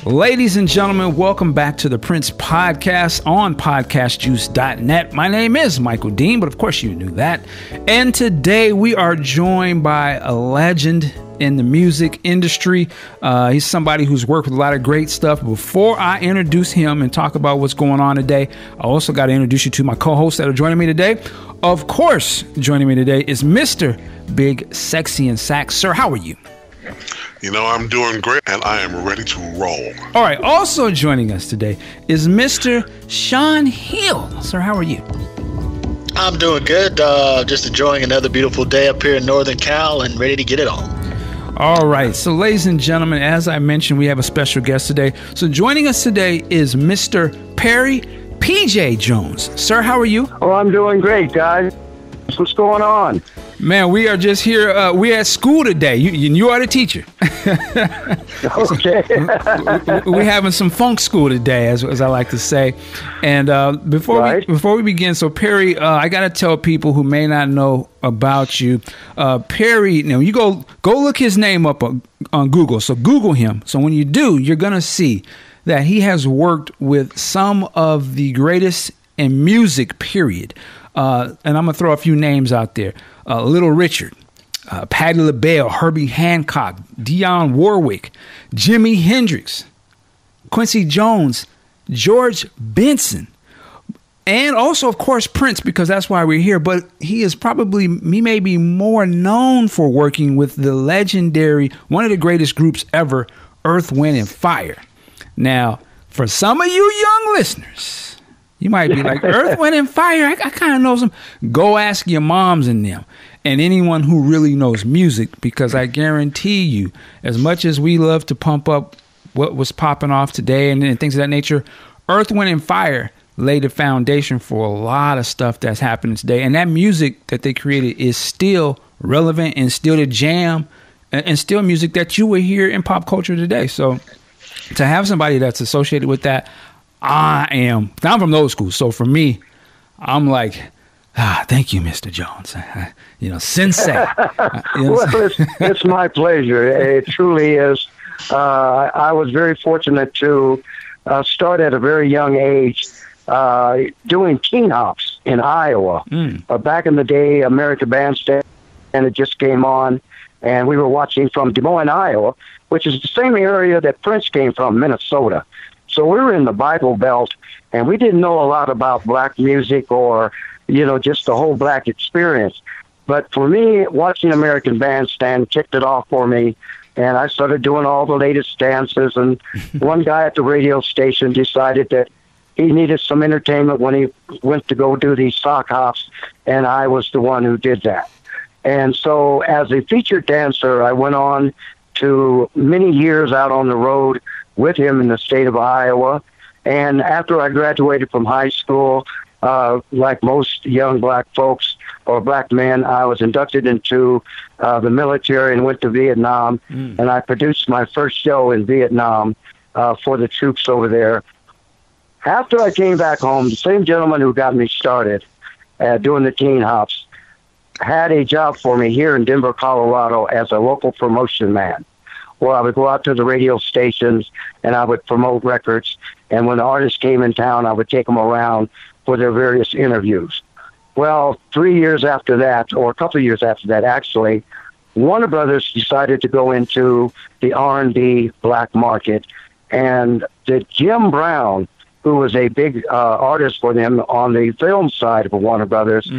Ladies and gentlemen, welcome back to the Prince Podcast on podcastjuice.net. My name is Michael Dean, but of course you knew that. And today we are joined by a legend in the music industry. He's somebody who's worked with a lot of great stuff. Before I introduce him and talk about what's going on today, I also got to introduce you to my co-hosts that are joining me today. Of course, joining me today is Mr. Big Sexy and Sax. Sir, how are you? You know, I'm doing great, and I am ready to roll. All right. Also joining us today is Mr. Sean Hill. Sir, how are you? I'm doing good. Just enjoying another beautiful day up here in Northern Cal and ready to get it on. All right. So, ladies and gentlemen, as I mentioned, we have a special guest today. So joining us today is Mr. Perry PJ Jones. Sir, how are you? Oh, I'm doing great, guys. What's going on? Man, we are just here. We're at school today. You are the teacher. Okay. We're having some funk school today, as I like to say. And before we begin, so Perry, I got to tell people who may not know about you. Perry, now you go look his name up on Google. So Google him. So when you do, you're going to see that he has worked with some of the greatest in music, period. And I'm going to throw a few names out there. Little Richard, Patti LaBelle, Herbie Hancock, Dionne Warwick, Jimi Hendrix, Quincy Jones, George Benson, and also, of course, Prince, because that's why we're here. But he may be more known for working with the legendary, one of the greatest groups ever, Earth, Wind, and Fire. Now, for some of you young listeners, you might be like, Earth, Wind, and Fire, I kind of know some. Go ask your moms and them and anyone who really knows music, because I guarantee you, as much as we love to pump up what was popping off today and things of that nature, Earth, Wind, and Fire laid the foundation for a lot of stuff that's happening today. And that music that they created is still relevant and still the jam and still music that you will hear in pop culture today. So to have somebody that's associated with that, I'm from those schools. So for me, I'm like, thank you, Mr. Jones. Sensei. Well, it's my pleasure. It truly is. I was very fortunate to start at a very young age doing teen hops in Iowa. Back in the day, American Bandstand, and it just came on, and we were watching from Des Moines, Iowa, which is the same area that Prince came from, Minnesota. So we were in the Bible Belt, and we didn't know a lot about black music or, just the whole black experience. But for me, watching American Bandstand kicked it off for me, and I started doing all the latest dances. And one guy at the radio station decided that he needed some entertainment when he went to go do these sock hops, and I was the one who did that. And so as a featured dancer, I went on to many years out on the road with him in the state of Iowa. And after I graduated from high school, like most young black folks or black men, I was inducted into the military and went to Vietnam. And I produced my first show in Vietnam for the troops over there. After I came back home, the same gentleman who got me started doing the teen hops had a job for me here in Denver, Colorado as a local promotion man. Well, I would go out to the radio stations and I would promote records. And when the artists came in town, I would take them around for their various interviews. Well, 3 years after that, or a couple of years after that, actually, Warner Brothers decided to go into the R&B black market. And the Jim Brown, who was a big artist for them on the film side of Warner Brothers,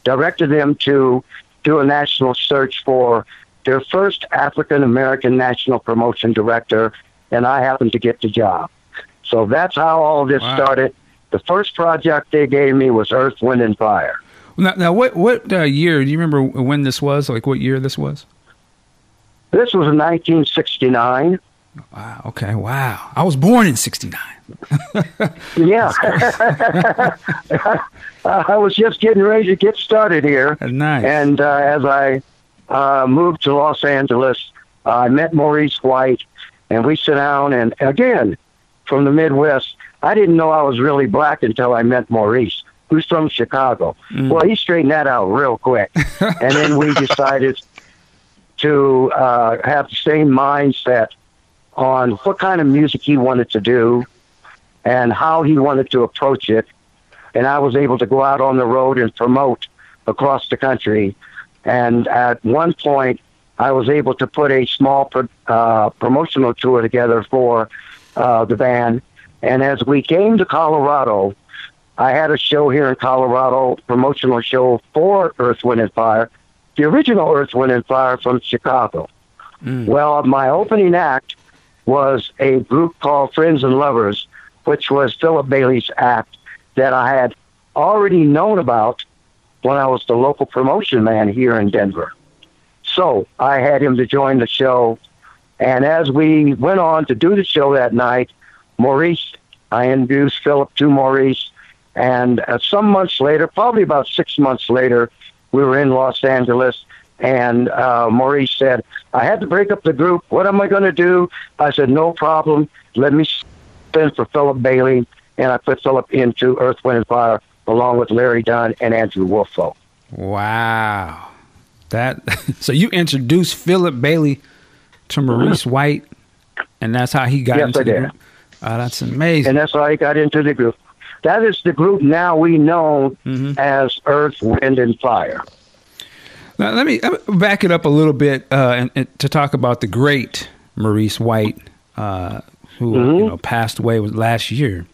directed them to do a national search for their first African-American national promotion director, and I happened to get the job. So that's how all of this started. The first project they gave me was Earth, Wind, and Fire. Now what year? Do you remember when this was? Like what year this was? This was in 1969. Wow. Okay. Wow. I was born in 69. Yeah. I was just getting ready to get started here. Nice. And as I moved to Los Angeles, I met Maurice White, and we sat down, and again, from the Midwest, I didn't know I was really black until I met Maurice, who's from Chicago. Well, he straightened that out real quick. And then we decided to have the same mindset on what kind of music he wanted to do and how he wanted to approach it. And I was able to go out on the road and promote across the country. And at one point, I was able to put a small promotional tour together for the band. And as we came to Colorado, I had a show here in Colorado, promotional show for Earth, Wind, and Fire, the original Earth, Wind, and Fire from Chicago. Well, my opening act was a group called Friends and Lovers, which was Philip Bailey's act that I had already known about when I was the local promotion man here in Denver. So I had him to join the show. And as we went on to do the show that night, I introduced Philip to Maurice. And some months later, probably about 6 months later, we were in Los Angeles, and Maurice said, I had to break up the group. What am I going to do? I said, no problem. Let me spin for Philip Bailey. And I put Philip into Earth, Wind, and Fire, along with Larry Dunn and Andrew Woolfolk. Wow. So you introduced Philip Bailey to Maurice White, and that's how he got into the group? Oh, that's amazing. And that's how he got into the group. That is the group now we know as Earth, Wind, and Fire. Now, let me back it up a little bit and to talk about the great Maurice White, who passed away last year.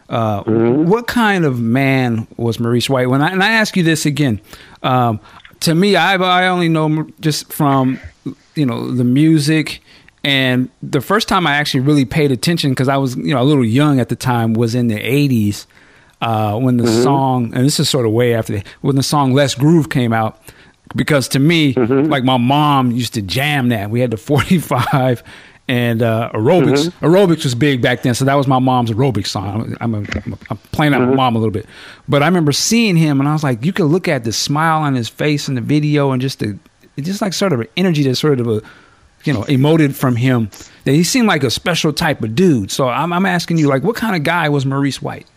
What kind of man was Maurice White? And I ask you this again, to me, I only know just from the music. And the first time I actually really paid attention, because I was, a little young at the time, was in the 80s when the song, and this is sort of way after, when the song Let's Groove came out. Because to me, like my mom used to jam that. We had the 45 and aerobics. Aerobics was big back then, so that was my mom's aerobics song. I'm playing out my mom a little bit. But I remember seeing him, and I was like, you could look at the smile on his face in the video and just like sort of an energy that sort of emoted from him, that he seemed like a special type of dude. So I'm asking you, like, what kind of guy was Maurice White?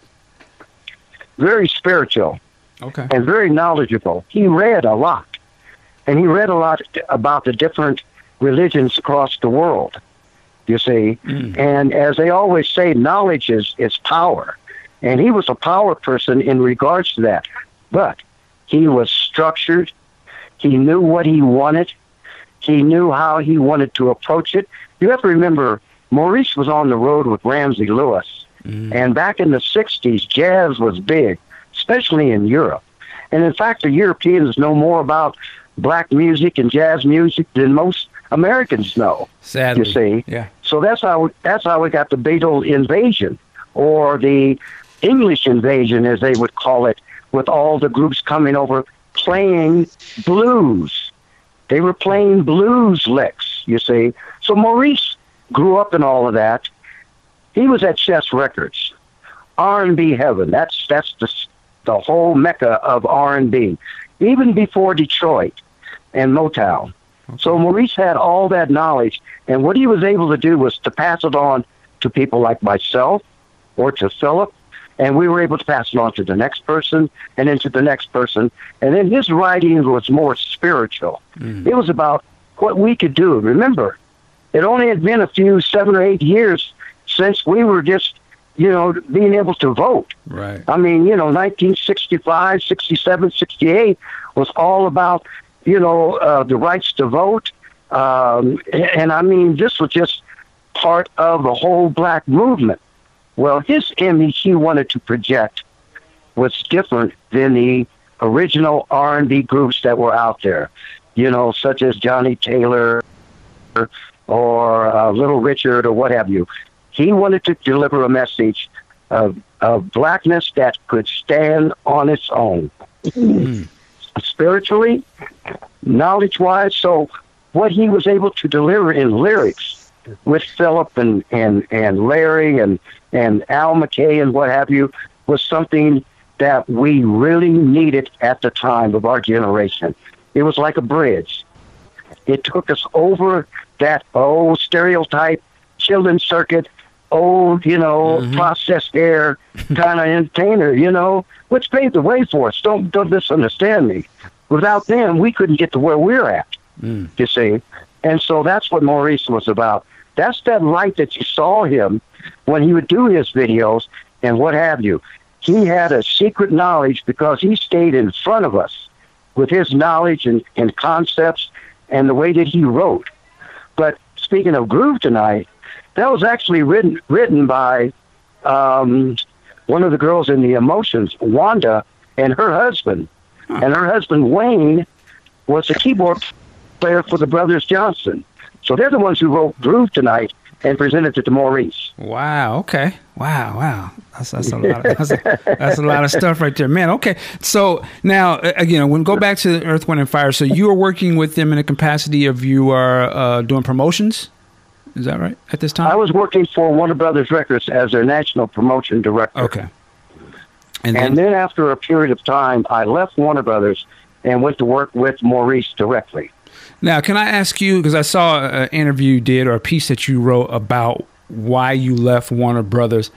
Very spiritual. Okay. And very knowledgeable. He read a lot. And he read a lot about the different religions across the world, you see. And as they always say, knowledge is power. And he was a power person in regards to that. But he was structured. He knew what he wanted. He knew how he wanted to approach it. You have to remember, Maurice was on the road with Ramsey Lewis. And back in the 60s, jazz was big, especially in Europe. And in fact, the Europeans know more about black music and jazz music than most Americans know. Sadly, you see. Yeah. So that's how we got the Beatle invasion, or the English invasion, as they would call it, with all the groups coming over playing blues. They were playing blues licks, you see. So Maurice grew up in all of that. He was at Chess Records, R&B heaven. That's the whole mecca of R&B, even before Detroit and Motown. Okay. So Maurice had all that knowledge, and what he was able to do was to pass it on to people like myself or to Philip, and we were able to pass it on to the next person and then to the next person. And then his writing was more spiritual. It was about what we could do. Remember, it only had been 7 or 8 years since we were just, being able to vote. Right. I mean, 1965, 67, 68 was all about, the rights to vote. And I mean, this was just part of the whole black movement. Well, his image he wanted to project was different than the original R&B groups that were out there, such as Johnny Taylor or Little Richard or what have you. He wanted to deliver a message of blackness that could stand on its own, spiritually, knowledge-wise. So what he was able to deliver in lyrics with Philip and Larry and Al McKay and what have you was something that we really needed at the time of our generation. It was like a bridge. It took us over that old stereotype, children's circuit, old, processed air kind of entertainer, which paved the way for us. Don't misunderstand me. Without them, we couldn't get to where we're at, you see. And so that's what Maurice was about. That's that light that you saw him when he would do his videos and what have you. He had a secret knowledge because he stayed in front of us with his knowledge and concepts and the way that he wrote. But speaking of Groove Tonight, that was actually written by one of the girls in the Emotions, Wanda, and her husband. And her husband, Wayne, was the keyboard player for the Brothers Johnson. So they're the ones who wrote Groove Tonight and presented it to Maurice. Wow. Okay. Wow. That's a lot. That's a lot of stuff right there, man. Okay. So now again, when go back to Earth, Wind, and Fire. So you are working with them in the capacity of you are doing promotions. Is that right at this time? I was working for Warner Brothers Records as their national promotion director. Okay. And then after a period of time, I left Warner Brothers and went to work with Maurice directly. Now, can I ask you, because I saw an interview you did or a piece that you wrote about why you left Warner Brothers,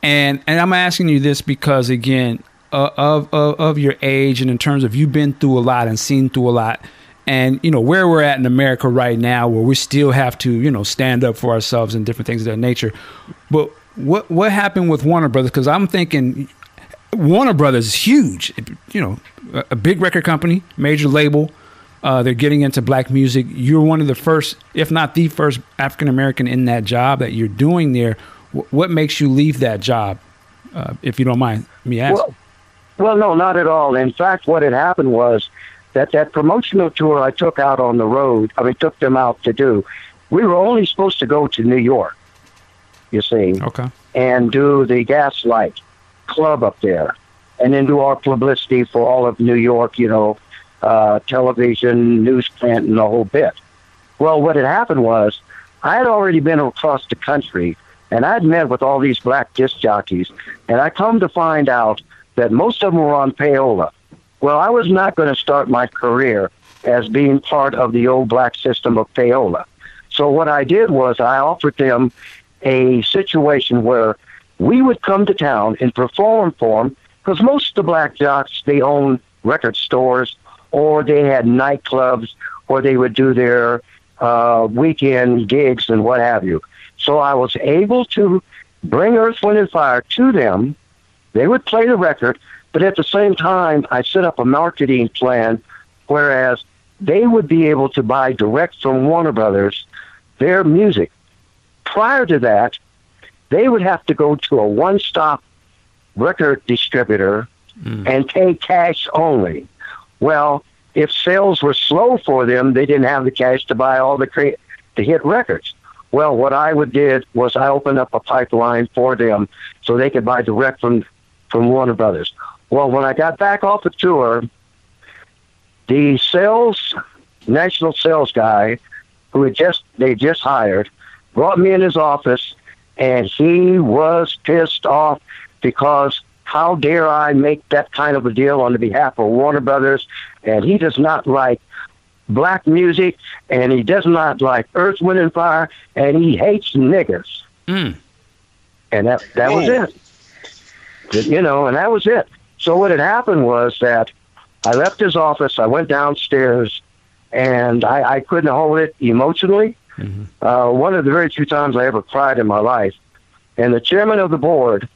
and I'm asking you this because, again, of your age and in terms of you've been through a lot and seen through a lot, and, you know, where we're at in America right now where we still have to, you know, stand up for ourselves and different things of that nature. But what happened with Warner Brothers? Because I'm thinking Warner Brothers is huge, you know, a big record company, major label. They're getting into black music. You're one of the first, if not the first, African-American in that job that you're doing there. What makes you leave that job, if you don't mind me asking? Well, no, not at all. In fact, what had happened was that promotional tour I took out on the road, took them out to do, we were only supposed to go to New York, you see, and do the Gaslight Club up there, and then do our publicity for all of New York, you know, television, newsprint, and the whole bit. Well, what had happened was I had already been across the country, and I'd met with all these black disc jockeys, and I come to find out that most of them were on payola. Well, I was not going to start my career as being part of the old black system of payola. So what I did was I offered them a situation where we would come to town and perform for them, because most of the black jocks, they own record stores, or they had nightclubs, or they would do their weekend gigs and what have you. So I was able to bring Earth, Wind, and Fire to them. They would play the record, but at the same time, I set up a marketing plan, whereas they would be able to buy direct from Warner Brothers their music. Prior to that, they would have to go to a one-stop record distributor and pay cash only. Well, if sales were slow for them, they didn't have the cash to buy all the hit records. Well, what I did was I opened up a pipeline for them so they could buy direct from Warner Brothers. Well, when I got back off the tour, the national sales guy who they just hired brought me in his office, and he was pissed off because how dare I make that kind of a deal on the behalf of Warner Brothers, and he does not like black music, and he does not like Earth, Wind, and Fire, and he hates niggers. And that was it. You know, and that was it. So what had happened was that I left his office, I went downstairs, and I couldn't hold it emotionally. One of the very few times I ever cried in my life. And the chairman of the board,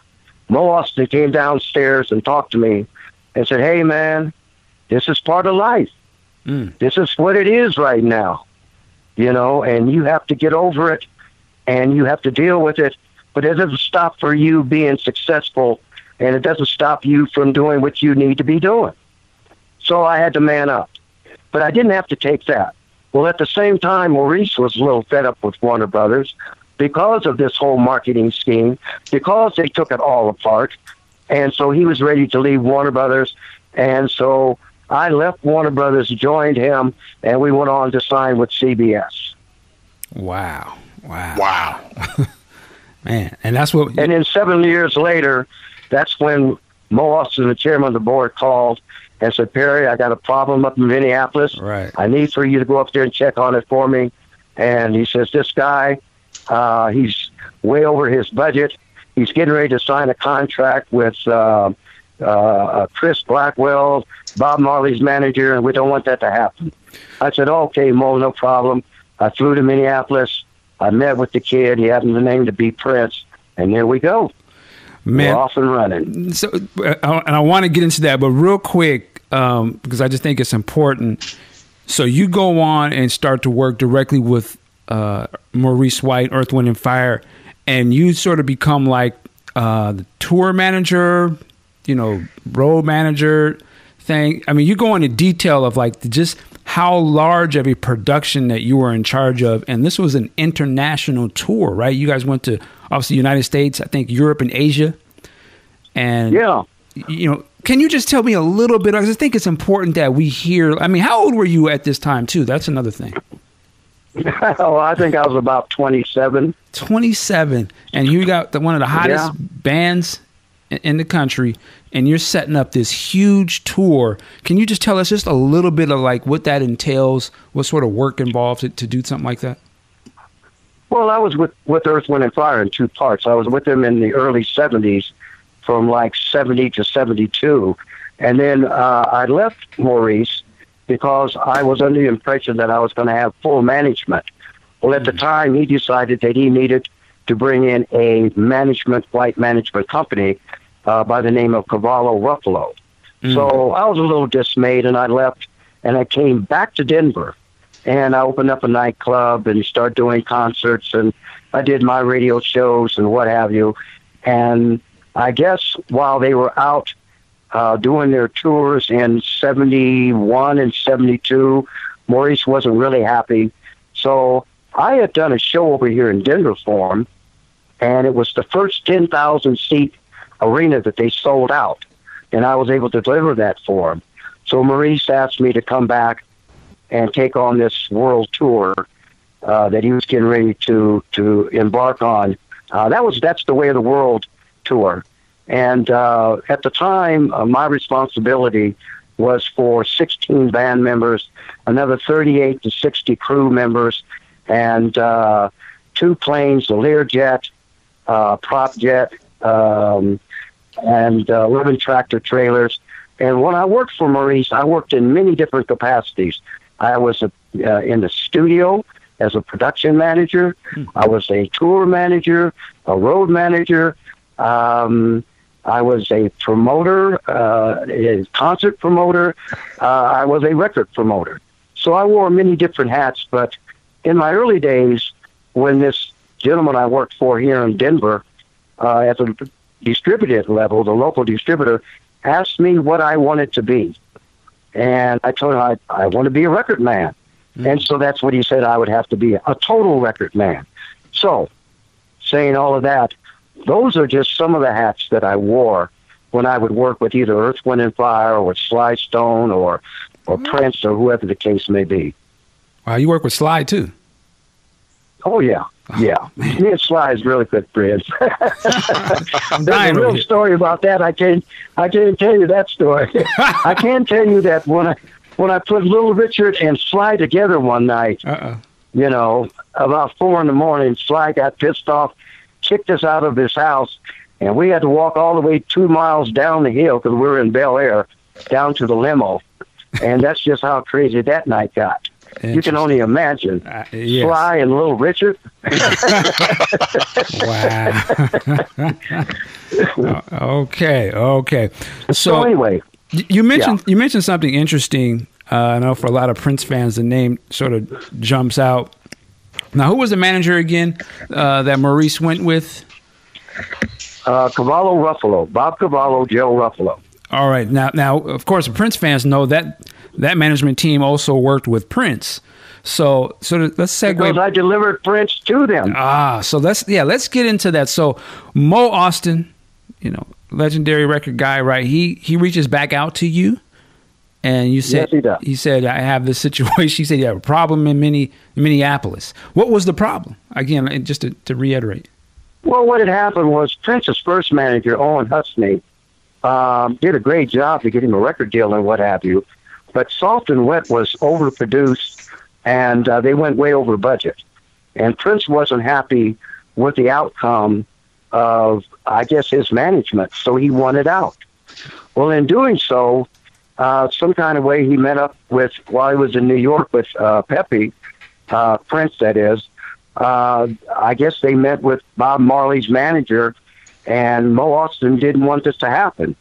Mo Ostin, came downstairs and talked to me and said, "Hey, man, this is part of life. This is what it is right now, you know, and you have to get over it, and you have to deal with it, but it doesn't stop for you being successful, and it doesn't stop you from doing what you need to be doing." So I had to man up, but I didn't have to take that. Well, at the same time, Maurice was a little fed up with Warner Brothers because of this whole marketing scheme, because they took it all apart, and so he was ready to leave Warner Brothers, and so I left Warner Brothers, joined him, and we went on to sign with CBS. Wow. Man, and that's what... And then 7 years later, that's when Mo Ostin, the chairman of the board, called and said, "Perry, I got a problem up in Minneapolis. Right. I need for you to go up there and check on it for me." And he says, "This guy, he's way over his budget. He's getting ready to sign a contract with Chris Blackwell, Bob Marley's manager, and we don't want that to happen." I said, "Okay, Mo, no problem." I flew to Minneapolis, I met with the kid. He happened to name to be Prince, and there we go. Man, we're off and running. So, and I want to get into that, but real quick, because I just think it's important. So you go on and start to work directly with Maurice White, Earth, Wind, and Fire, and you sort of become like the tour manager, road manager thing. I mean, you go into detail of like just how large of a production that you were in charge of. And this was an international tour, right? You guys went to obviously United States, I think Europe and Asia. And, can you just tell me a little bit? I just think it's important that we hear. I mean, how old were you at this time too? That's another thing. Oh, I think I was about 27. 27. And you got one of the hottest bands in the country, and you're setting up this huge tour. Can you just tell us just a little bit of like what that entails, what sort of work involved to do something like that? Well, I was with Earth, Wind, and Fire in two parts. I was with them in the early 70s, from like 70 to 72. And then I left Maurice because I was under the impression that I was going to have full management. Well, at the time, he decided that he needed to bring in a flight management company by the name of Cavallo Ruffalo. So I was a little dismayed, and I left, and I came back to Denver, and I opened up a nightclub and started doing concerts, and I did my radio shows and what have you. And I guess while they were out doing their tours in 71 and 72, Maurice wasn't really happy. So I had done a show over here in Denver for him, and it was the first 10,000-seat arena that they sold out, and I was able to deliver that for him. So Maurice asked me to come back and take on this world tour that he was getting ready to embark on. That's the Way of the World tour. And at the time, my responsibility was for 16 band members, another 38 to 60 crew members, and 2 planes, the Learjet, prop jet, and 11 tractor trailers. And when I worked for Maurice, I worked in many different capacities. I was in the studio as a production manager. I was a tour manager, a road manager. I was a promoter, a concert promoter. I was a record promoter. So I wore many different hats. But in my early days, when this gentleman I worked for here in Denver, at the distributed level, the local distributor, asked me what I wanted to be. And I told him I want to be a record man. And so that's what he said I would have to be, a total record man. So, saying all of that, those are just some of the hats that I wore when I would work with either Earth, Wind, and Fire or Sly Stone or Prince or whoever the case may be. Wow, you work with Sly too? Oh, yeah. Yeah. Me and Sly is really good friends. I'm There's dying a real story about that. I can't tell you that story. I can tell you that when I put Little Richard and Sly together one night, about 4 a.m, Sly got pissed off, kicked us out of his house, and we had to walk all the way 2 miles down the hill because we were in Bel Air, down to the limo. And that's just how crazy that night got. You can only imagine. Yes. Sly and Little Richard. Wow. Okay. So anyway, you mentioned something interesting. I know for a lot of Prince fans, the name sort of jumps out. Now, who was the manager again that Maurice went with? Cavallo Ruffalo. Bob Cavallo, Joe Ruffalo. All right. Now, of course, Prince fans know that management team also worked with Prince. So let's segue. Because I delivered Prince to them. So let's get into that. So Mo Ostin, legendary record guy, right? He reaches back out to you, and you said, yes, he does. He said, I have this situation. He said you have a problem in Minneapolis. What was the problem? Again, just to reiterate. Well, what had happened was Prince's first manager, Owen Husney, did a great job to get him a record deal and what have you. But Soft and Wet was overproduced, and they went way over budget. And Prince wasn't happy with the outcome of, I guess, his management, so he wanted out. Well, in doing so, some kind of way he met up with, while he was in New York with Pepe, Prince that is, I guess they met with Bob Marley's manager, and Mo Ostin didn't want this to happen.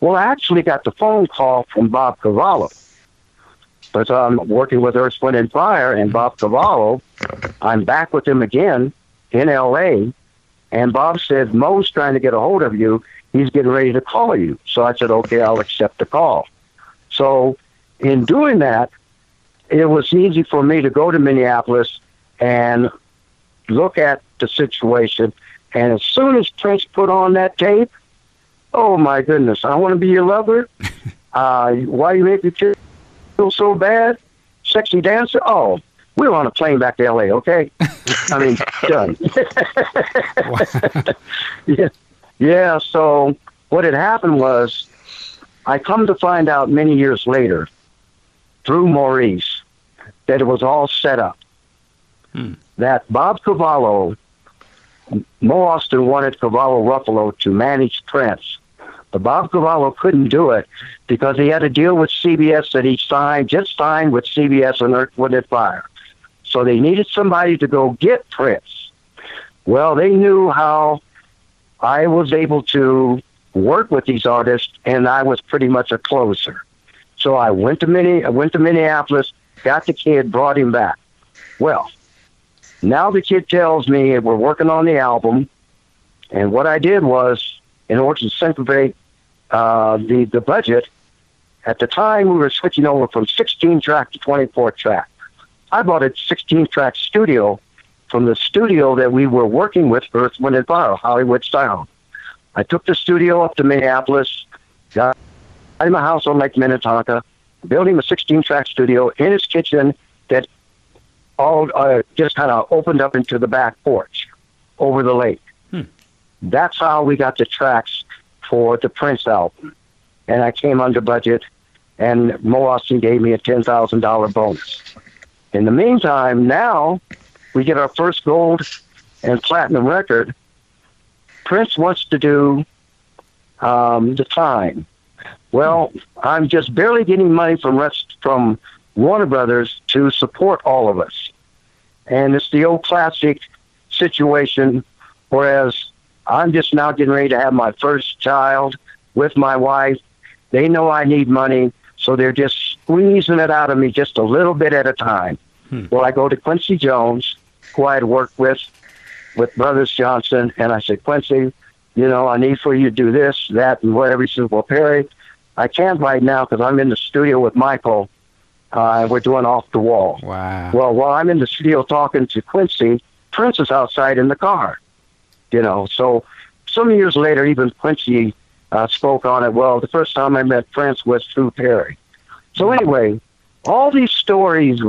Well, I actually got the phone call from Bob Cavallo. But I'm working with Earth, Wind, and Fire, and Bob Cavallo, I'm back with him again in L.A., and Bob said, Mo's trying to get a hold of you. He's getting ready to call you. So I said, okay, I'll accept the call. So in doing that, it was easy for me to go to Minneapolis and look at the situation. And as soon as Prince put on that tape, oh, my goodness, I want to be your lover. Why you make me feel so bad? Sexy dancer? Oh, we're on a plane back to L.A., okay? I mean, done. Yeah, so what had happened was I come to find out many years later through Maurice that it was all set up. That Bob Cavallo, Mo Ostin wanted Cavallo Ruffalo to manage Prince. But Bob Cavallo couldn't do it because he had a deal with CBS that he just signed with CBS and Earth, Wind, and Fire. So they needed somebody to go get Prince. Well, they knew how I was able to work with these artists, and I was pretty much a closer. So I went to Minneapolis, got the kid, brought him back. Well, now the kid tells me we're working on the album, and what I did was, in order to simplify the budget, at the time we were switching over from 16-track to 24-track. I bought a 16-track studio from the studio that we were working with, Earth, Wind, and Fire, Hollywood Sound. I took the studio up to Minneapolis, got him a house on Lake Minnetonka, built him a 16-track studio in his kitchen that all just kind of opened up into the back porch over the lake. That's how we got the tracks for the Prince album. And I came under budget, and Mo Ostin gave me a $10,000 bonus. In the meantime, now we get our first gold and platinum record. Prince wants to do The Time. Well, I'm just barely getting money from Warner Brothers to support all of us. And it's the old classic situation, whereas I'm just now getting ready to have my first child with my wife. They know I need money, so they're just squeezing it out of me just a little bit at a time. Well, I go to Quincy Jones, who I had worked with Brothers Johnson, and I said, Quincy, I need for you to do this, that, and whatever. He says, well, Perry, I can't right now because I'm in the studio with Michael. We're doing Off the Wall. Wow. Well, while I'm in the studio talking to Quincy, Prince is outside in the car. So some years later, even Quincy spoke on it. Well, the first time I met Prince was through Perry. So anyway, all these stories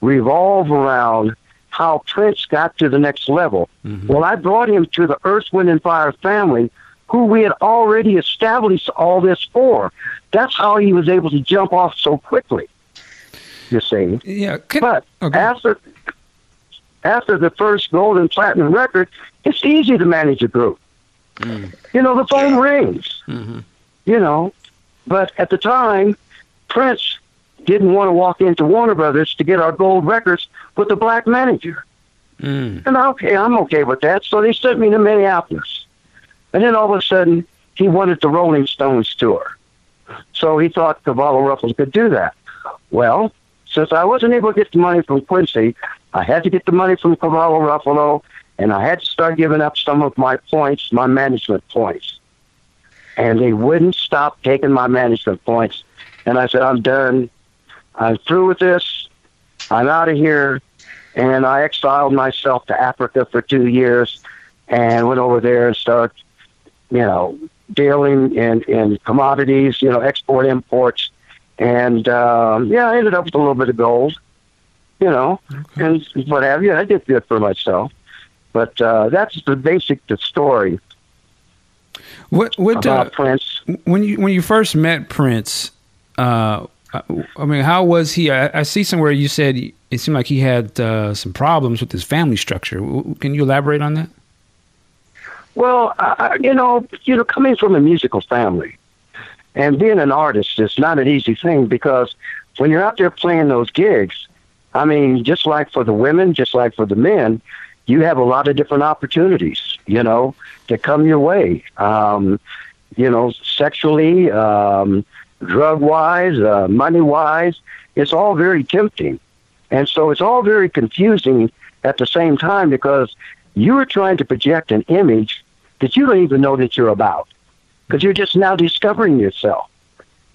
revolve around how Prince got to the next level. Well, I brought him to the Earth, Wind, and Fire family, who we had already established all this for. That's how he was able to jump off so quickly, you see. Yeah. After the first gold and platinum record, it's easy to manage a group. The phone rings. But at the time, Prince didn't want to walk into Warner Brothers to get our gold records with a black manager. And I'm okay with that. So they sent me to Minneapolis. And then all of a sudden, he wanted the Rolling Stones tour. So he thought Cavallo Ruffalo could do that. Well, since I wasn't able to get the money from Quincy, I had to get the money from Cavallo Ruffalo, and I had to start giving up some of my points, my management points. And they wouldn't stop taking my management points. And I said, I'm done. I'm through with this. I'm out of here. And I exiled myself to Africa for 2 years and went over there and started, dealing in commodities, export, imports. And, I ended up with a little bit of gold, and what have you. I did good for myself. But that's the story about Prince. When you first met Prince, how was he? I see somewhere you said it seemed like he had some problems with his family structure. Can you elaborate on that? Well, coming from a musical family and being an artist is not an easy thing, because when you're out there playing those gigs, I mean, just like for the women, just like for the men, you have a lot of different opportunities, that come your way. Sexually, drug-wise, money-wise, it's all very tempting. And so it's all very confusing at the same time because you are trying to project an image that you don't even know that you're about because you're just now discovering yourself,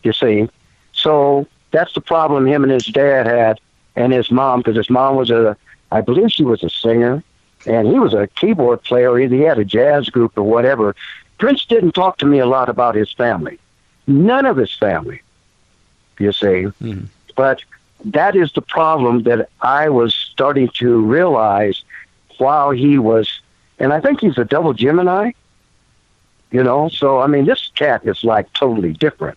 you see. So that's the problem him and his dad had and his mom, because his mom was I believe she was a singer, and he was a keyboard player. Either he had a jazz group or whatever. Prince didn't talk to me a lot about his family. None of his family, you see. Mm-hmm. But that is the problem that I was starting to realize while he was, and I think he's a double Gemini, so, I mean, this cat is like totally different,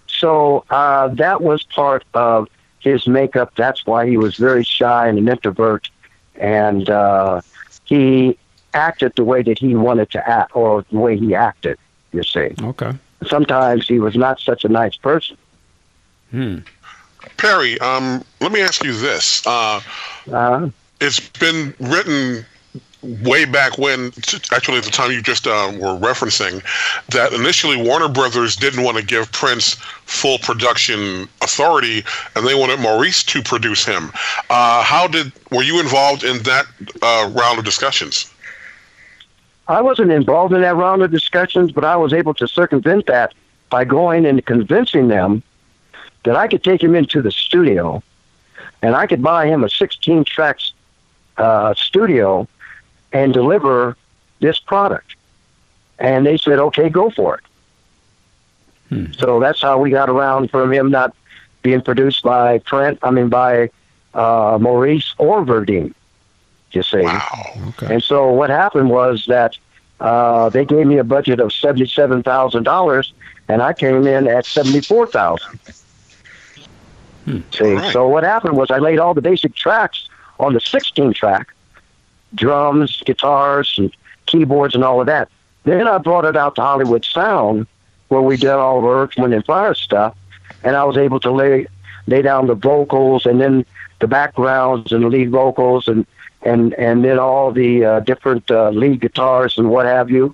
so that was part of his makeup. That's why he was very shy and an introvert, and he acted the way that he wanted to act, or the way he acted, you see. Okay. Sometimes he was not such a nice person. Perry, let me ask you this. It's been written way back when, actually at the time you just were referencing, that initially Warner Brothers didn't want to give Prince full production authority, and they wanted Maurice to produce him. Were you involved in that round of discussions? I wasn't involved in that round of discussions, but I was able to circumvent that by going and convincing them that I could take him into the studio and I could buy him a 16-track studio and deliver this product. And they said, okay, go for it. So that's how we got around from him not being produced by Maurice or Verdine, you see. Wow. Okay. And so what happened was that they gave me a budget of $77,000, and I came in at $74,000. See, right. So what happened was I laid all the basic tracks on the 16-track, drums, guitars, and keyboards, and all of that. Then I brought it out to Hollywood Sound, where we did all the Earth, Wind, and Fire stuff, and I was able to lay down the vocals, and then the backgrounds, and the lead vocals, and then all the different lead guitars and what have you.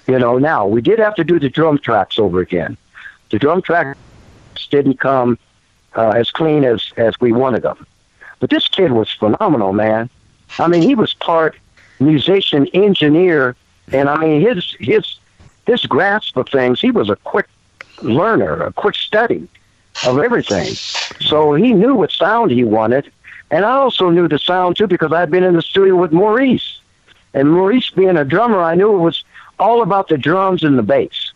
Now, we did have to do the drum tracks over again. The drum tracks didn't come as clean as we wanted them. But this kid was phenomenal, man. I mean, he was part musician, engineer, and I mean, his grasp of things, he was a quick learner, a quick study of everything. So he knew what sound he wanted, and I also knew the sound, too, because I'd been in the studio with Maurice. And Maurice, being a drummer, I knew it was all about the drums and the bass,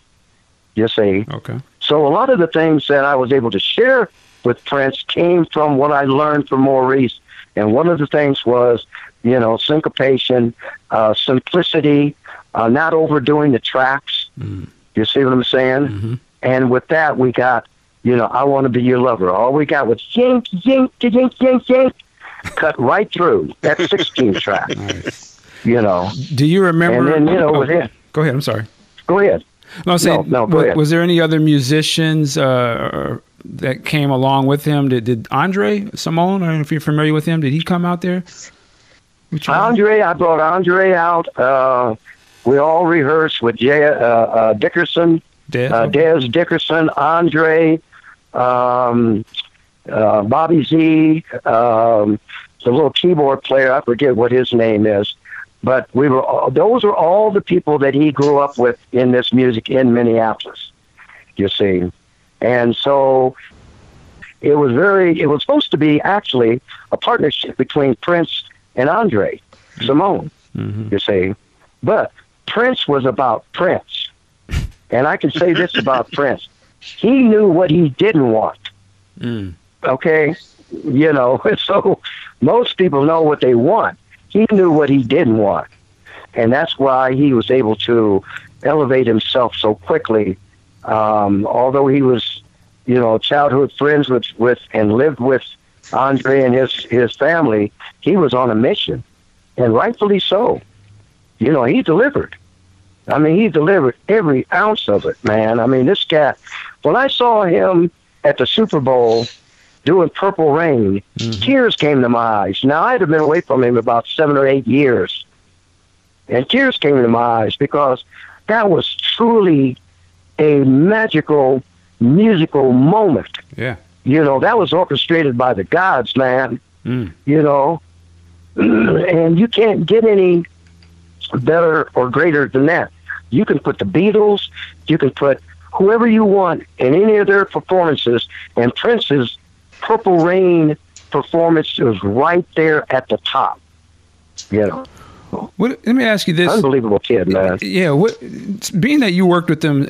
you see. Okay. So a lot of the things that I was able to share with Prince came from what I learned from Maurice. And one of the things was, syncopation, simplicity, not overdoing the tracks. You see what I'm saying? Mm-hmm. And with that, we got, I Want to Be Your Lover. All we got was yank, yank, yank, yank, yank, cut right through that 16 track. Nice. Do you remember? And then, with him. Go ahead. I'm sorry. Go ahead. No, I'm saying, go ahead. Was there any other musicians that came along with him? Did Andre Simone, I don't know if you're familiar with him, did he come out there? I brought Andre out. We all rehearsed with Dickerson, Dez Dickerson, Andre, Bobby Z, the little keyboard player, I forget what his name is. But those are all the people that he grew up with in this music in Minneapolis, you see. And so it was supposed to be actually a partnership between Prince and Andre Simone, you see. But Prince was about Prince. And I can say this about Prince. He knew what he didn't want. Okay? So most people know what they want. He knew what he didn't want. And that's why he was able to elevate himself so quickly. Although he was, childhood friends with and lived with Andre and his family, he was on a mission. And rightfully so. He delivered. I mean, he delivered every ounce of it, man. I mean, this cat, when I saw him at the Super Bowl doing Purple Rain, tears came to my eyes. Now, I'd have been away from him about 7 or 8 years, and tears came to my eyes because that was truly a magical musical moment. Yeah. You know, that was orchestrated by the gods, man. You know, and you can't get any better or greater than that. You can put the Beatles, you can put whoever you want in any of their performances, and Prince's Purple Rain performance was right there at the top. You know. Let me ask you this. Unbelievable kid, man. Yeah, being that you worked with him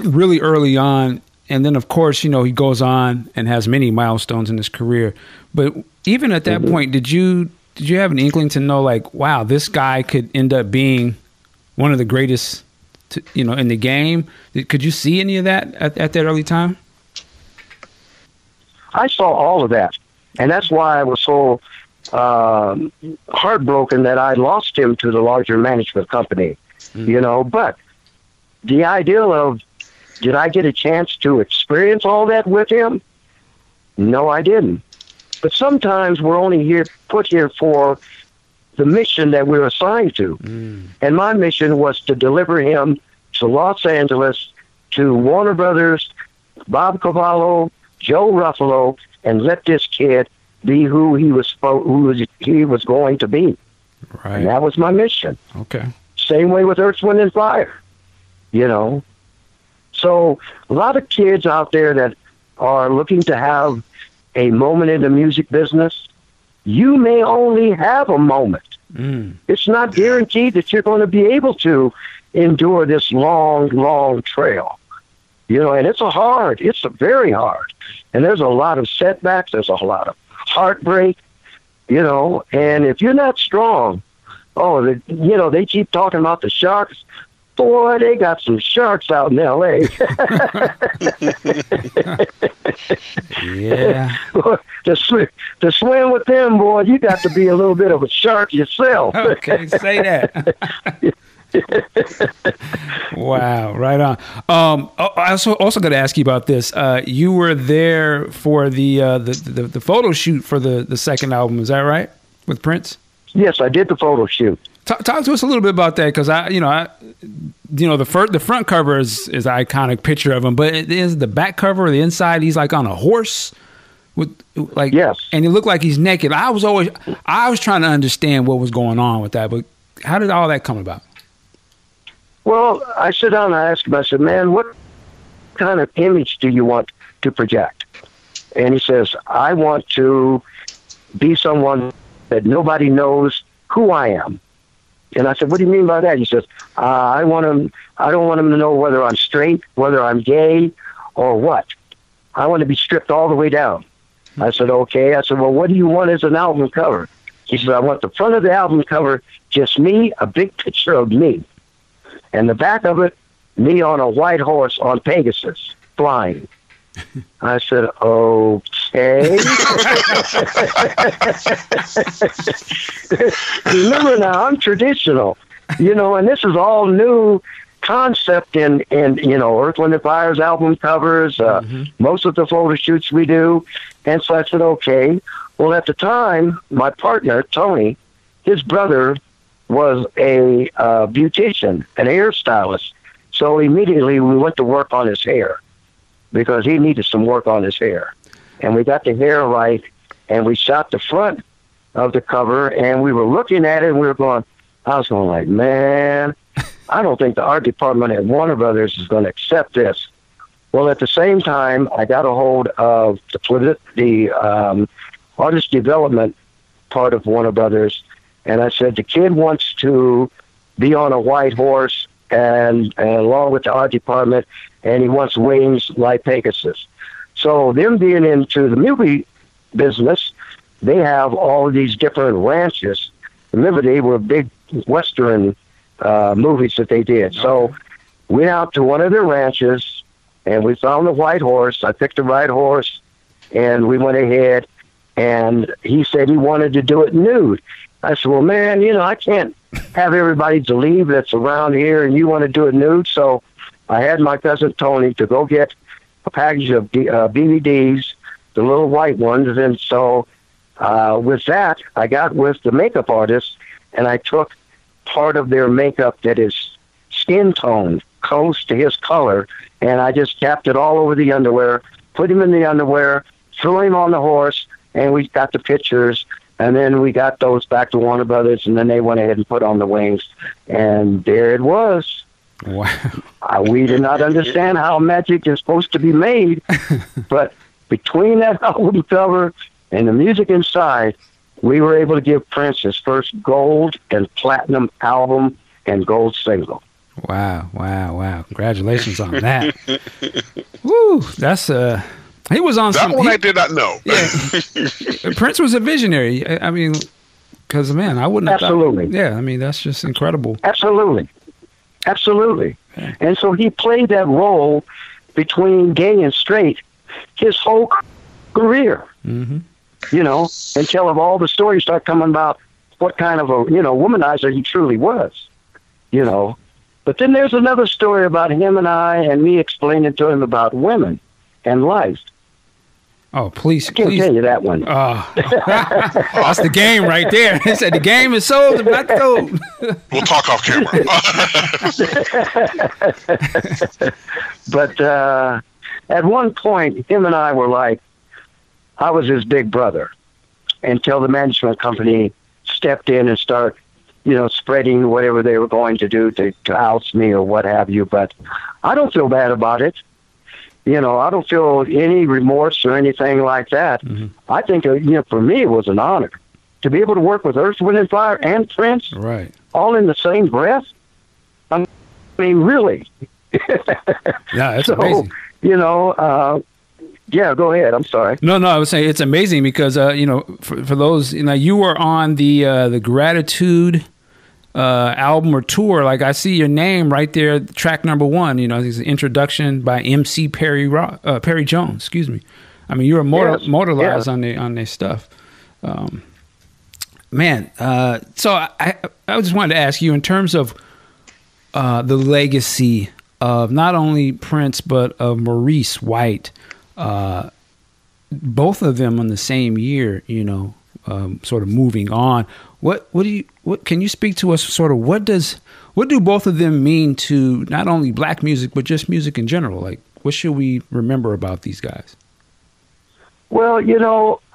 really early on, and then, of course, you know, he goes on and has many milestones in his career. But even at that point, did you have an inkling to know, like, wow, this guy could end up being one of the greatest, in the game? Could you see any of that at that early time? I saw all of that, and that's why I was so heartbroken that I lost him to the larger management company. You know, but the idea of, did I get a chance to experience all that with him? No, I didn't. But sometimes we're only put here for the mission that we're assigned to. And my mission was to deliver him to Los Angeles, to Warner Brothers, Bob Cavallo, Joe Ruffalo, and let this kid be who he was going to be. Right. And that was my mission. Okay. Same way with Earth, Wind, and Fire. You know? So a lot of kids out there that are looking to have a moment in the music business, you may only have a moment. It's not guaranteed that you're going to be able to endure this long, long trail. You know, and it's very hard. And there's a lot of setbacks. There's a lot of heartbreak, you know, and if you're not strong, they keep talking about the Sharks. Boy, they got some sharks out in L.A. Yeah. To swim with them, boy, you got to be a little bit of a shark yourself. Okay, say that. Wow, right on. I also got to ask you about this. You were there for the photo shoot for the second album. Is that right, with Prince? Yes, I did the photo shoot. Talk to us a little bit about that, because the front cover is an iconic picture of him, but it is the back cover, the inside. He's like on a horse with yes, and he looked like he's naked. I was trying to understand what was going on with that, but how did all that come about? Well, I sit down and I asked him. I said, "Man, what kind of image do you want to project?" And he says, "I want to be someone that nobody knows who I am." And I said, "What do you mean by that?" He says, I don't want him to know whether I'm straight, whether I'm gay, or what. I want to be stripped all the way down. I said, okay. I said, well, what do you want as an album cover? He said, I want the front of the album cover, just me, a big picture of me. And the back of it, me on a white horse on Pegasus, flying. I said, okay. Remember now, I'm traditional, and this is all new concept in Earth, Wind & Fire's album covers, most of the photo shoots we do. And so I said, okay. Well, at the time, my partner, Tony, his brother was a beautician, an hairstylist. So immediately we went to work on his hair, because he needed some work on his hair. And we got the hair right, and we shot the front of the cover, and we were looking at it, and I was going like, man, I don't think the art department at Warner Brothers is going to accept this. Well, at the same time, I got a hold of the artist development part of Warner Brothers, and I said, the kid wants to be on a white horse, and along with the art department, and he wants wings like Pegasus. So them being into the movie business, they have all of these different ranches. Remember, they were big Western movies that they did. So we went out to one of their ranches, and we found the white horse. I picked the right horse, and we went ahead, and he said he wanted to do it nude. I said, well, man, I can't have everybody to leave that's around here, and you want to do it nude. So I had my cousin Tony to go get a package of DVDs the little white ones. And so with that, I got with the makeup artist, and I took part of their makeup that is skin toned, close to his color, and I just tapped it all over the underwear, put him in the underwear, threw him on the horse, and we got the pictures, and then we got those back to Warner Brothers, and then they went ahead and put on the wings, and there it was. Wow. We did not understand how magic is supposed to be made, but between that album cover and the music inside, we were able to give Prince his first gold and platinum album and gold single. Wow, wow, wow. Congratulations on that. Woo, that's he was on that one I did not know. Yeah. Prince was a visionary. I mean, because, man, I wouldn't have Absolutely. thought. Yeah, I mean, that's just incredible. Absolutely. Yeah. And so he played that role between gay and straight his whole career. Mm-hmm. You know, until of all the stories start coming about what kind of a, womanizer he truly was, But then there's another story about him and I, and me explaining to him about women and life. Oh, please. I can't tell you that one. That's the game right there. He said the game is sold, not sold. We'll talk off camera. But at one point, him and I were like, I was his big brother until the management company stepped in and started, spreading whatever they were going to do to oust me or what have you. But I don't feel bad about it. I don't feel any remorse or anything like that. Mm-hmm. I think, for me, it was an honor to be able to work with Earth, Wind and Fire and Prince, right, all in the same breath. I mean, really. Yeah, it's amazing. Yeah, go ahead. I'm sorry. No, I was saying it's amazing because, for those, you were on the Gratitude album or tour. Like, I see your name right there, track number 1. It's an introduction by MC Perry Jones. Excuse me. I mean, you were immortalized on their stuff. Man, so I just wanted to ask you, in terms of the legacy of not only Prince but of Maurice White. Both of them in the same year, sort of moving on. What can you speak to us? Sort of what do both of them mean to not only black music but just music in general? Like, what should we remember about these guys? Well,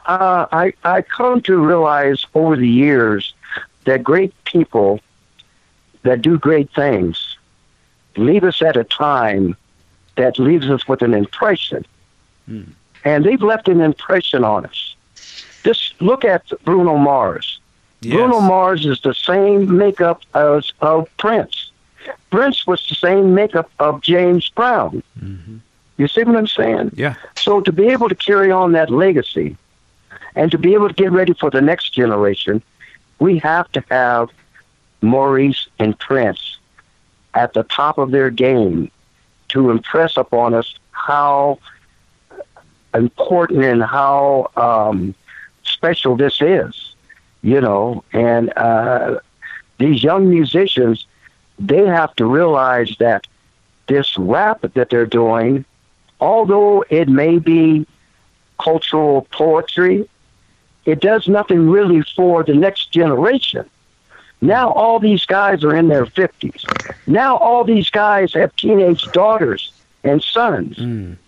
I come to realize over the years that great people that do great things leave us at a time that leaves us with an impression. And they've left an impression on us. Just look at Bruno Mars. Yes. Bruno Mars is the same makeup as of Prince. Prince was the same makeup of James Brown. Mm-hmm. You see what I'm saying? Yeah. So to be able to carry on that legacy and to be able to get ready for the next generation, we have to have Maurice and Prince at the top of their game to impress upon us how important and how special this is, and these young musicians, they have to realize that this rap that they're doing, although it may be cultural poetry, it does nothing really for the next generation. Now all these guys are in their 50s. Now all these guys have teenage daughters and sons,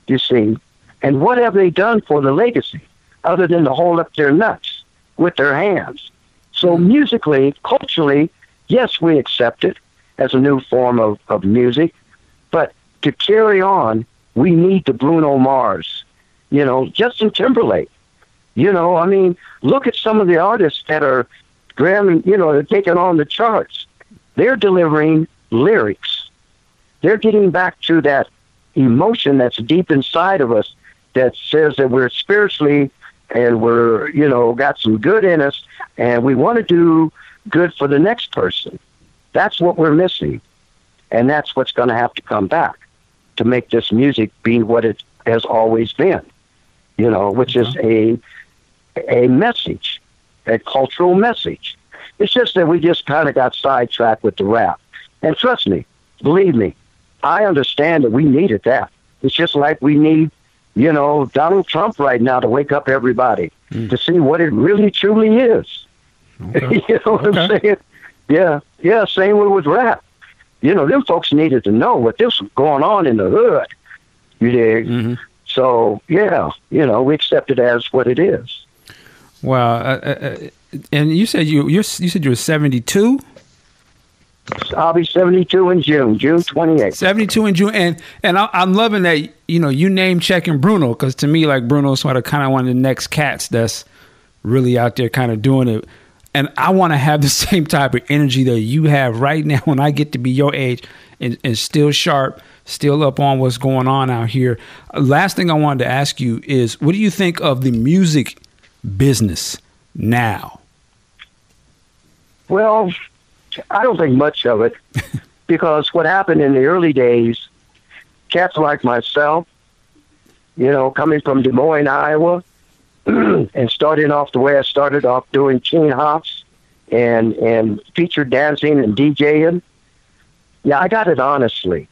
you see. And what have they done for the legacy other than to hold up their nuts with their hands? So musically, culturally, yes, we accept it as a new form of music. But to carry on, we need the Bruno Mars, Justin Timberlake. Look at some of the artists that are they're taking on the charts. They're delivering lyrics. They're getting back to that emotion that's deep inside of us that says that we're spiritually and we're, got some good in us and we want to do good for the next person. That's what we're missing. And that's what's going to have to come back to make this music be what it has always been, which is a message, a cultural message. It's just that we just kind of got sidetracked with the rap. And trust me, believe me, I understand that we needed that. It's just like we need Donald Trump right now to wake up everybody to see what it really truly is. Okay. You know what I'm saying? Yeah, same way with rap. Them folks needed to know what this was going on in the hood. You dig? Mm-hmm. So, yeah, we accept it as what it is. Wow. And you said you were 72? I'll be 72 in June 28th. 72 in June. And I'm loving that, you name checking Bruno, because to me, like, Bruno's sort of kind of one of the next cats that's really out there kind of doing it. And I want to have the same type of energy that you have right now when I get to be your age and still sharp, still up on what's going on out here. Last thing I wanted to ask you is, what do you think of the music business now? Well, I don't think much of it, because what happened in the early days, cats like myself, coming from Des Moines, Iowa, and starting off the way I started off, doing teen hops and featured dancing and DJing. Yeah, I got it honestly.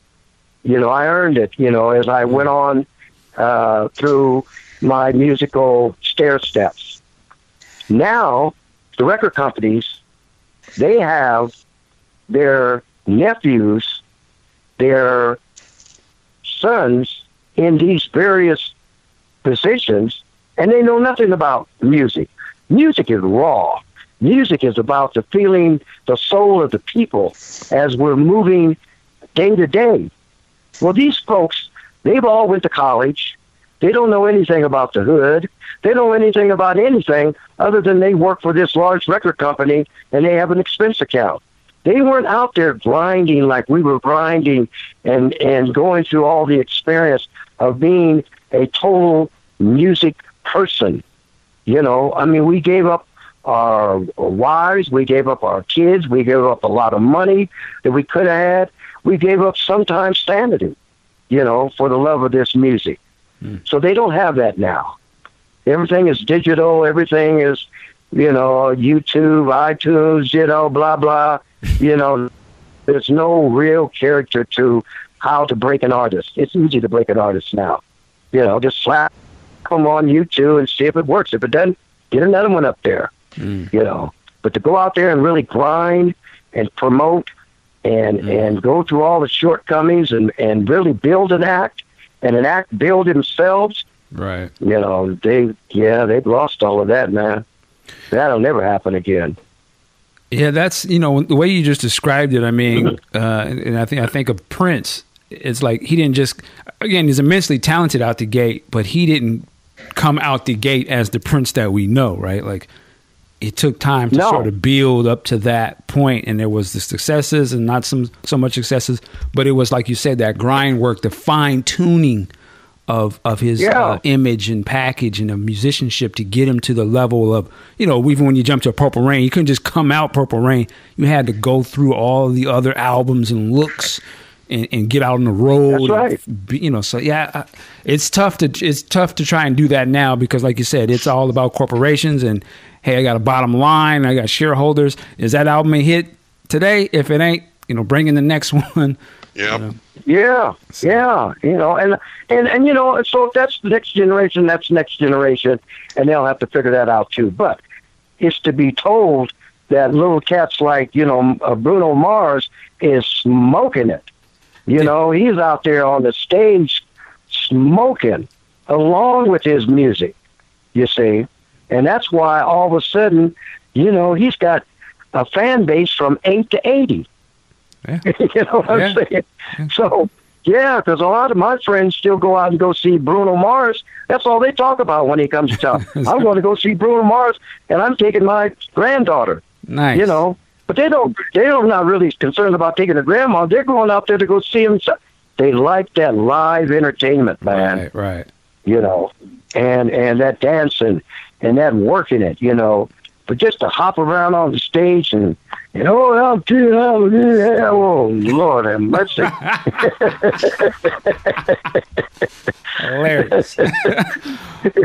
I earned it, as I went on through my musical stair steps. Now, the record companies, they have their nephews, their sons in these various positions, and they know nothing about music. Music is raw. Music is about the feeling, the soul of the people as we're moving day to day. Well, these folks, they've all went to college. They don't know anything about the hood. They don't know anything about anything other than they work for this large record company and they have an expense account. They weren't out there grinding like we were grinding and going through all the experience of being a total music person. We gave up our wives, we gave up our kids, we gave up a lot of money that we could have had. We gave up sometimes sanity, for the love of this music. So they don't have that now. Everything is digital. Everything is, YouTube, iTunes, blah, blah. There's no real character to how to break an artist. It's easy to break an artist now. Just slap them on YouTube and see if it works. If it doesn't, get another one up there, But to go out there and really grind and promote and go through all the shortcomings and really build an act, and an act build themselves. Right. They've lost all of that, man. That'll never happen again. Yeah, that's, the way you just described it. I mean, and I think of Prince. It's like he didn't just, again, he's immensely talented out the gate, but he didn't come out the gate as the Prince that we know, right? Like, it took time to sort of build up to that point, and there was the successes and not so much successes, but it was, like you said, that grind work, the fine tuning of his image and package and of musicianship to get him to the level of, even when you jump to Purple Rain, you couldn't just come out Purple Rain. You had to go through all the other albums and looks and get out on the road. That's right. So yeah, it's tough to try and do that now, because, like you said, it's all about corporations and, hey, I got a bottom line, I got shareholders. Is that album a hit today? If it ain't, bring in the next one. Yeah. Yeah. So if that's the next generation, that's next generation, and they'll have to figure that out too. But it's to be told that little cats like, Bruno Mars is smoking it. He's out there on the stage smoking along with his music, you see. And that's why all of a sudden, he's got a fan base from 8 to 80. Yeah. You know what I'm saying? Yeah. So, because a lot of my friends still go out and go see Bruno Mars. That's all they talk about when he comes to town. I'm going to go see Bruno Mars, and I'm taking my granddaughter. Nice. But they're not really concerned about taking a grandma. They're going out there to go see him. They like that live entertainment, man. Right. And that dancing and that working it, but just to hop around on the stage and, oh, Lord have mercy. Hilarious.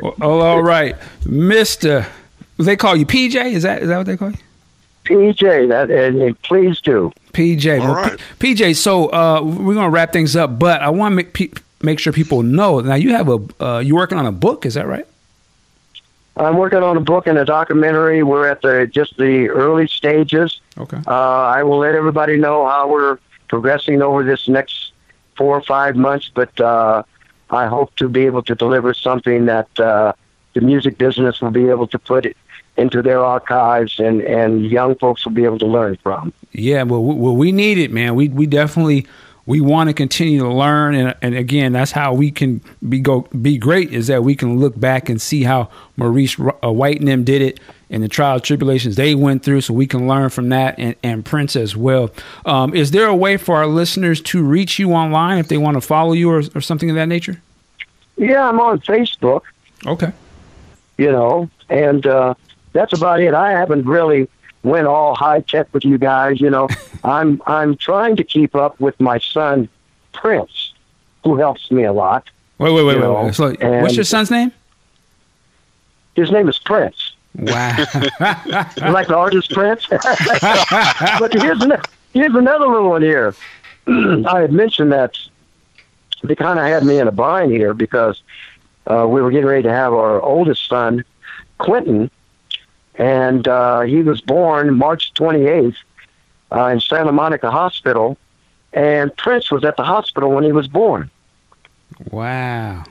Well, all right. Mr. They call you PJ? Is that what they call you? PJ, and please do. PJ. All right. PJ, so we're going to wrap things up, but I want to make make sure people know. Now you have you're working on a book, is that right? I'm working on a book and a documentary. We're at just the early stages. Okay. I will let everybody know how we're progressing over this next 4 or 5 months, but I hope to be able to deliver something that the music business will be able to put it into their archives and young folks will be able to learn from. Yeah, well, we need it, man. We definitely want to continue to learn, and again, that's how we can be great. Is that we can look back and see how Maurice White and them did it, and the trials, tribulations they went through, so we can learn from that, and Prince as well. Is there a way for our listeners to reach you online if they want to follow you or something of that nature? Yeah, I'm on Facebook. Okay. And that's about it. I haven't really went all high tech with you guys. I'm trying to keep up with my son Prince, who helps me a lot. Wait. So, what's your son's name? His name is Prince. Wow. Like the artist Prince. But here's another little one here. I had mentioned that they kind of had me in a bind here because we were getting ready to have our oldest son, Quentin, and he was born March 28th in Santa Monica Hospital, and Prince was at the hospital when he was born. Wow.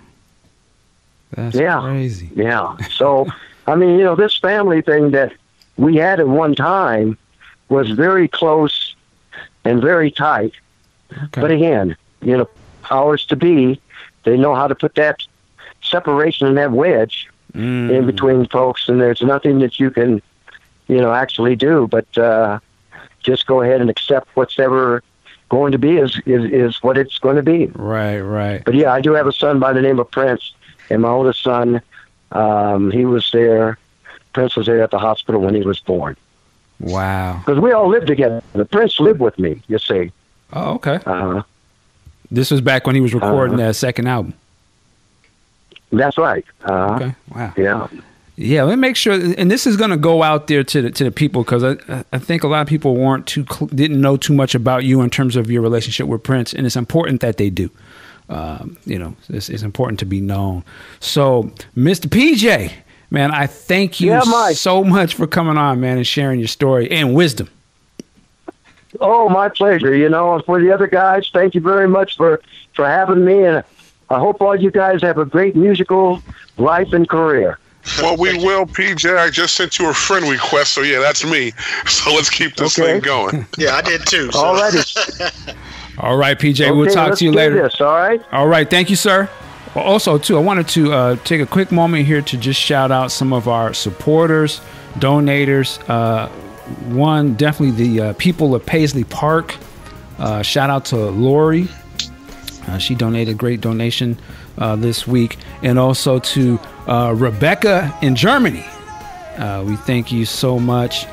That's crazy. Yeah. So, this family thing that we had at one time was very close and very tight. Okay. But again, powers to be, they know how to put that separation and that wedge in between folks, and there's nothing that you can, actually do, but just go ahead and accept what's ever going to be is what it's going to be. Right. But yeah, I do have a son by the name of Prince, and my oldest son, he was there. Prince was there at the hospital when he was born. Wow. Because we all lived together. Prince lived with me, you see. Oh, okay. This was back when he was recording that second album. That's right. Okay. Wow. Yeah. Yeah. Let me make sure, and this is going to go out there to the people because I think a lot of people didn't know too much about you in terms of your relationship with Prince, and it's important that they do. It's important to be known. So, Mr. PJ, man, I thank you so much for coming on, man, and sharing your story and wisdom. Oh, my pleasure. And for the other guys, thank you very much for having me, and I hope all you guys have a great musical life and career. Well, we will, PJ. I just sent you a friend request, so yeah, that's me. So let's keep this thing going. Yeah, I did too. So. All righty. All right, PJ. We'll talk to you later. This, all right. All right. Thank you, sir. Well, also, too, I wanted to take a quick moment here to just shout out some of our supporters, donators. One, definitely the people of Paisley Park. Shout out to Lori. She donated a great donation this week. And also to Rebecca in Germany. We thank you so much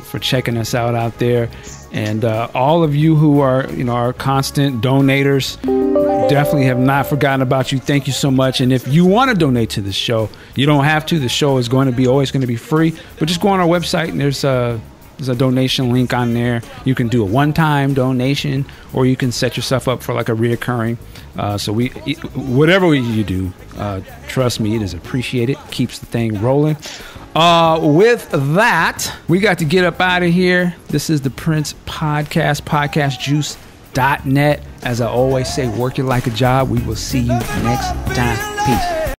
for checking us out there. And all of you who are, our constant donators, definitely have not forgotten about you. Thank you so much. And if you want to donate to the show, you don't have to. The show is always going to be free. But just go on our website and there's a donation link on there. You can do a one-time donation, or you can set yourself up for like a reoccurring. So whatever you do, trust me, it is appreciated. Keeps the thing rolling. With that, we got to get up out of here. This is the Prince Podcast, podcastjuice.net. As I always say, work it like a job. We will see you next time. Peace.